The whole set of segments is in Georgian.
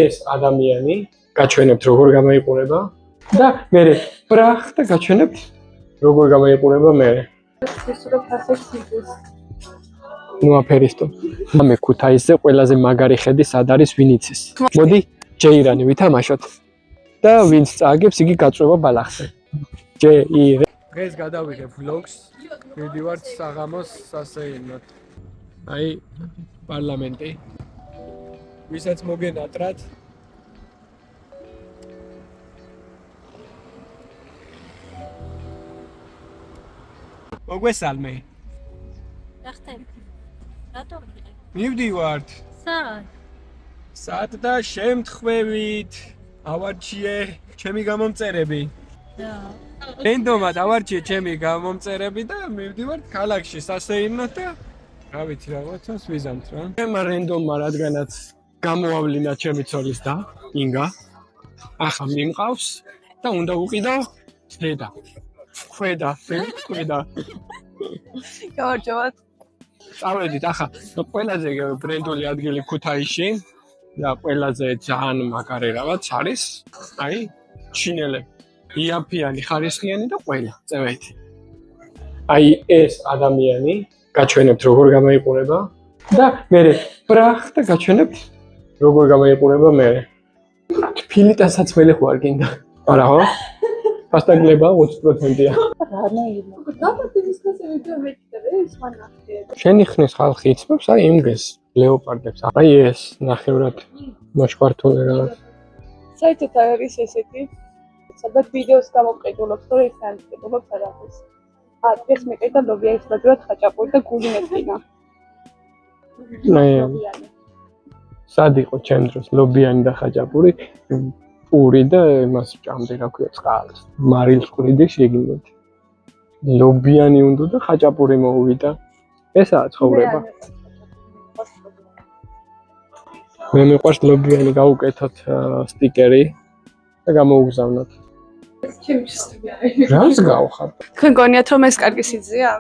ეს ადამიანი გაჩვენებთ როგორ გამოიყურება და მე ბრახ და გაჩვენებთ როგორ გამოიყურება მე. ნუ აფერისტო. მე ქუთაისზე ყველაზე მაგარი ხედი სად არის ვინ იცის? მოდი ჯეირანი ვითამაშოთ და ვინც წააგებს იგი გაწვევა ბალახზე. ჯეირ. დღეს გადავიღებ vlogs. მივდივართ საღამოს სასეირნოდ. აი პარლამენტი. ვისაც მოგენატრათ მოგვესალმე. ახტენ. რატომ იყე? მივდივართ. სად? სად და შემთხვევით ავარჩიე ჩემი გამომწერები. და. რენდომად ავარჩიე ჩემი გამომწერები და მივდივართ ქალაქში სასეირნოდ და რა ვიცი რაღაცას ვიზამთ რა. მე რენდომმა რადგანაც გამოავლინა ჩემი ცოლის და ინგა. ახლა მიმყავს და უნდა უყიდო დედა. ხვედა. გავარჯავოთ. წავედით ახლა ყველაზე ბრენდული ადგილი ქუთაისში და ყველაზე ძალიან მაგარი რაღაც არის აი ჩინელები. იაფიანი, ხარისხიანი და ყველა წევეთი. აი ეს ადამიანი გაჩვენებთ როგორ გამოიყურება და მე ბრახ და გაჩვენებთ როგორ გამოიყურება მე. ფილიტასაც მელი ხო არ გინდა? არა ხო? პასტაგლება 20%-ია. შენი ხნის ხალხი იცნობს აი იმგეს ლეოპარდებს. აი ეს ნახევრად მოშყართული რაღაც. საერთოდ არის ესეთი სადაც ვიდეოს გამოვყიდულობს, თორე ის არ მიყიდულობს არაფერს. დღეს მიყიდა ლობიანის მაგურად ხაჭაპური და გული მეწყინა. სად იყო ჩემ დროს ლობიანი და ხაჭაპური, პური და იმას ჭამდი რა ქვია წყალს. მარილს ყვრიდი შეგიმოდი. ლობიანი უნდა და ხაჭაპური მოუვიდა. ესაა ცხოვრება. მე მიყვარს ლობიანი გავუკეთოთ სტიკერი და გამოუგზავნოთ. რას გავხარ? თქვენ გონიათ რომ ეს კარგი სიძეა?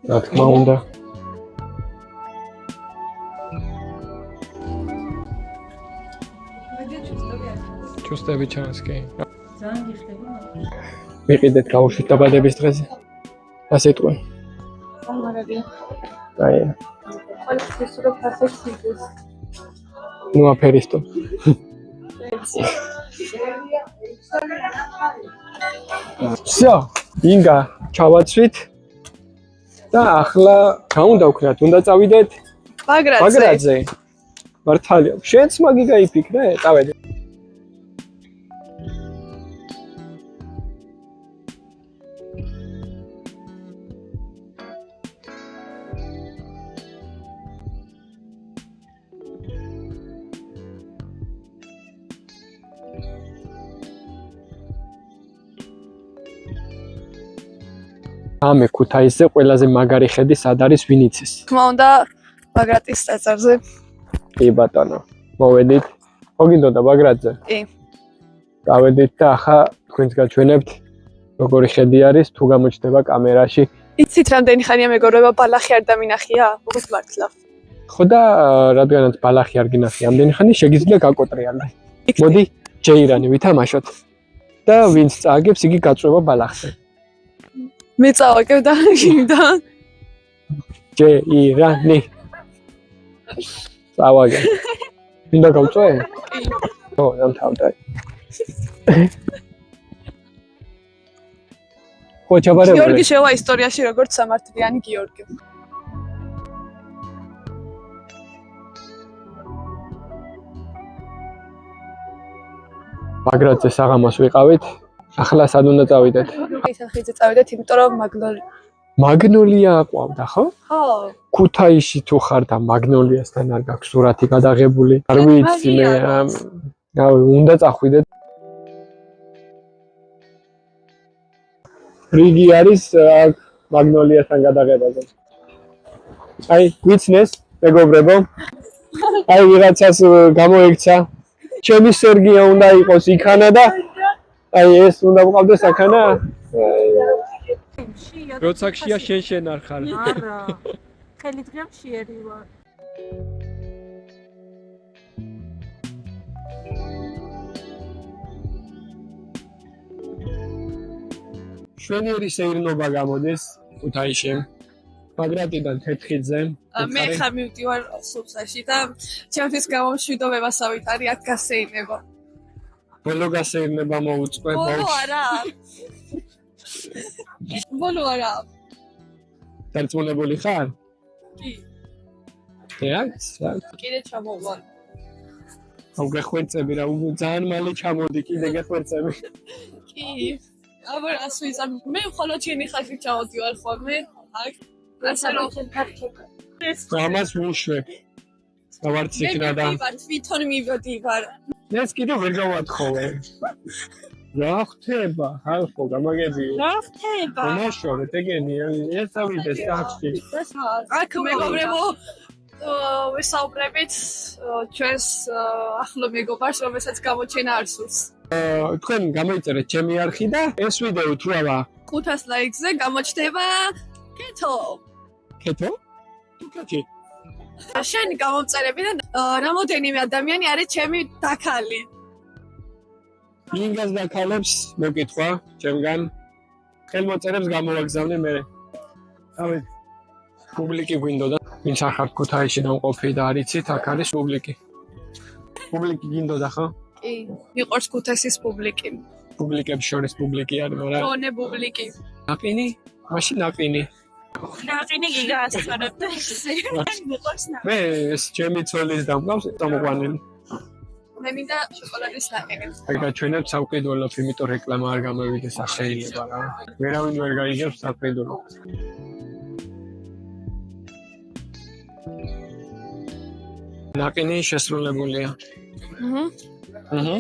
რა თქმა უნდა. ჩუსტები ჩანს კი. ძალიან გიხდება. მიყიდეთ გავუშვით დაბადების დღეზე. ასე თქვა. ამარადია. აი. ყოველთვის რომ ფასებს სიძეს. ნუ აფერისტო. всё, ინგა, ჩავაცვით და ახლა რა უნდა ვქნათ? უნდა წავიდეთ ბაგრატზე. მართალია. შენც მაგი გაიფიქრე? წავედი. ამე ქუთაისზე ყველაზე მაგარი ხედი სად არის ვინ იცის? თქმა უნდა ბაგრატის წარწერზე. კი ბატონო. მოვედით. ხო გინდოდა ბაგრატზე? კი. გავედით და ახლა თქვენს გაჩვენებთ როგორი ხედი არის თუ გამოჩნდება კამერაში. იცით რამდენი ხანია მეგობრებო ბალახი არ დამინახია? უბრალოდ მართლა. ხო და რადგანაც ბალახი არ გინახი ამდენი ხანი შეგიძლია გაკოტრიალდე. მოდი ჯეირანი ვითამაშოთ და ვინც წააგებს იგი გაწვევა ბალახზე. მე წავაგებ და შევიდა. ჯეირანი. წავაგებ. მინდა გავწვე? კი. ო, დამთავრდა. ხო, ჩაბარებული. გიორგი შევა ისტორიაში როგორც სამართლიანი გიორგი. ბაგრატზე საღამოს ვიყავით. ახლა სად უნდა წავიდეთ? ისახიძე წავიდეთ, იმიტომ რომ მაგნოლია აყვავდა, ხო? ხო. ქუთაისში თუ ხარ და მაგნოლიასთან არ გაქვს სურათი გადაღებული. არ ვიცი მე. უნდა წახვიდეთ. რიგი არის მაგნოლიასთან გადაღებაზე. აი, ვიცნეს, მეგობრებო. აი, ვიღაცას გამოექცა. ჩემი სერგია უნდა იყოს იქანა და აი ეს უნდა ვყავდეს აქანა. როცა ხშია შენ არ ხარ. არა. ხელი დღემ შეერი ვარ. შვენიერი სეირნობა გამოდის ქუთაისში. კვადრატიდან თეთრიძე. მე ხარ მივდივარ სუფსაში და ჩემთვის გამომშვიდობებასავით არის აქ გასეირნება. ბოლო გასეირნება მოუწყვე ბოლო არა. ბოლო არა. დარწმუნებული ხარ? კი. რაც კიდე ჩამოვალ. აუ გეხვერწები რა ძალიან მალე ჩამოდი კიდე გეხვერწები. კი. აბა ასვიზა მე მხოლოდ ჩინი ხალხი ჩავდივარ ხოლმე აქ ასალო ამას ვუშვებ დავარც იქნა და თვითონ მივდივარ ეს კიდე ვერ გავათხოვე რა ხდება ხალხო გამაგებია რა ხდება მონაშორე ეგენი ეს ავიდეს ტაქსი აქ მეგობრებო ვისაუბრებით ჩვენს ახლო მეგობარს რომელსაც გამოჩენა არ სურს თქვენ გამოიწერეთ ჩემი არხი და ეს ვიდეო თუ არა 500 ლაიქზე გამოჩნდება კეთო კეთო? კეთო. შენი გამომწერებიდან რამოდენიმე ადამიანი არის ჩემი დაქალი. ინგას დაქალებს მოკითხვა ჩემგან ხელმოწერებს გამოვაგზავნე მე. ავე პუბლიკი გვინდოდა ვინც ახარ ქუთაისში დამყოფი და არიცით აქ არის პუბლიკი. პუბლიკი გინდოდა ხო? კი, მიყვარს ქუთაისის პუბლიკი. პუბლიკებს შორის პუბლიკი არის რა. რონე პუბლიკი. ნაყინი? მაშინ ნაყინი. ნაყინი გიგაასწორებ და მიყვარს ნაყინი. მე ეს ჩემი ცოლის დამყავს წამოყვანილი. მე მინდა შოკოლადის ნაყინი. აი გაჩვენებ საყიდველო, იმიტომ რეკლამა არ გამოვიდეს არ შეიძლება რა. ვერავინ ვერ გაიგებს საყიდველო. ნაყინი შესრულებულია.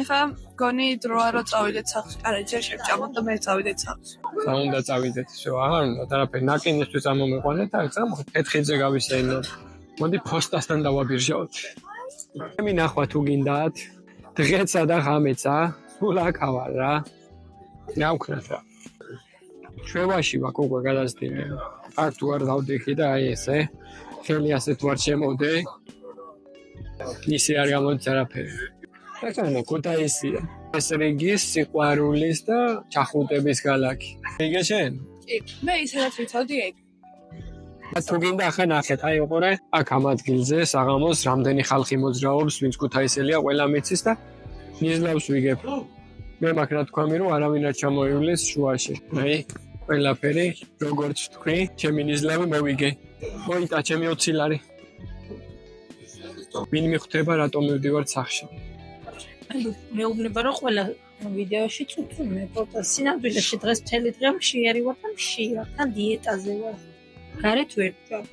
ხა გონი დროა რო წავიდეთ სახლში. არა, ჯერ შევჭამოთ და მე წავიდეთ სახლში. რა უნდა წავიდეთ ისე აღარ უნდა არაფერი ნაყინისთვის ამომეყვანეთ და წამოხეთ თეთრიძე გავისეინოთ. მოდი ფოსტასთან დავაბირჟავთ. მე ნახვა თუ გინდათ დღეცა და ღამეცა სულ აქ ავარ რა. ნავქნათ რა. ჩვევაში ვაკ უკვე გადასდინე. აქ თუ არ დავდიხი და აი ესე ხელი ასე თუ არ შემოვდე ისე არ გამოდის არაფერი. ეხლა ქუთაისია. ეს რიგის სიყვარულის და ჩახუტების ქალაქი. იგე შენ? კი, მე ისედაც ვიცოდი ეგ. თუ გინდა ახლა ნახეთ, აი უყურე, აქ ამ ადგილზე საღამოს რამდენი ხალხი მოძრაობს, ვინც ქუთაისელია, ყველა მიცის და ნიზლავს ვიგებ. მე მაგ რა თქვამი რომ არავინ არ ჩამოივლის შუაში. აი, ყველაფერი როგორც თქვი, ჩემი ნიზლავი მოვიგე. მოიტა ჩემი 20 ლარი. ვინ მიხვდება რატომ მივდივარ სახში? მეუბნება რომ ყველა ვიდეოში წუწუნე ფოტო სინამდვილეში დღეს მთელი დღე მშიერი ვარ და მშიერ და დიეტაზე ვარ. გარეთ ვერ ვჭამ.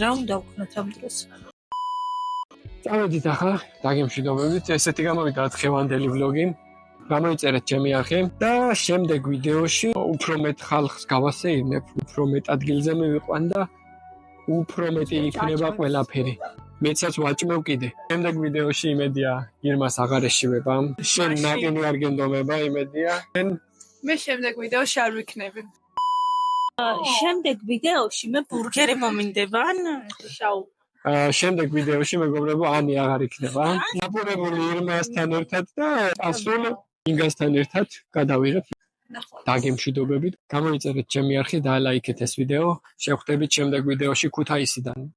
რა უნდა ვქნათ ამ დროს? წავედით ახლა დაგემშვიდობებით. ესეთი გამოვიდა დღევანდელი ვლოგი. გამოიწერეთ ჩემი არხი და შემდეგ ვიდეოში უფრო მეტ ხალხს გავასეირნებ, უფრო მეტ ადგილზე მივიყვან და უფრო მეტი იქნება ყველაფერი. მეცაც ვაჭმევ კიდე. შემდეგ ვიდეოში იმედია ირმას აღარ ეშივება. შენ ნაყინი არ გენდომება იმედია. მე შემდეგ ვიდეოში არ ვიქნები. შემდეგ ვიდეოში მე ბურგერი მომინდება ან შაუ. შემდეგ ვიდეოში მეგობრებოანი აღარ იქნება. ნაპურებული ირმასთან ერთად და ასულ ინგასთან ერთად გადავიღებ. დაგემშვიდობებით. გამოიწერეთ ჩემი არხი და ლაიქეთ ეს ვიდეო. შევხვდებით შემდეგ ვიდეოში ქუთაისიდან.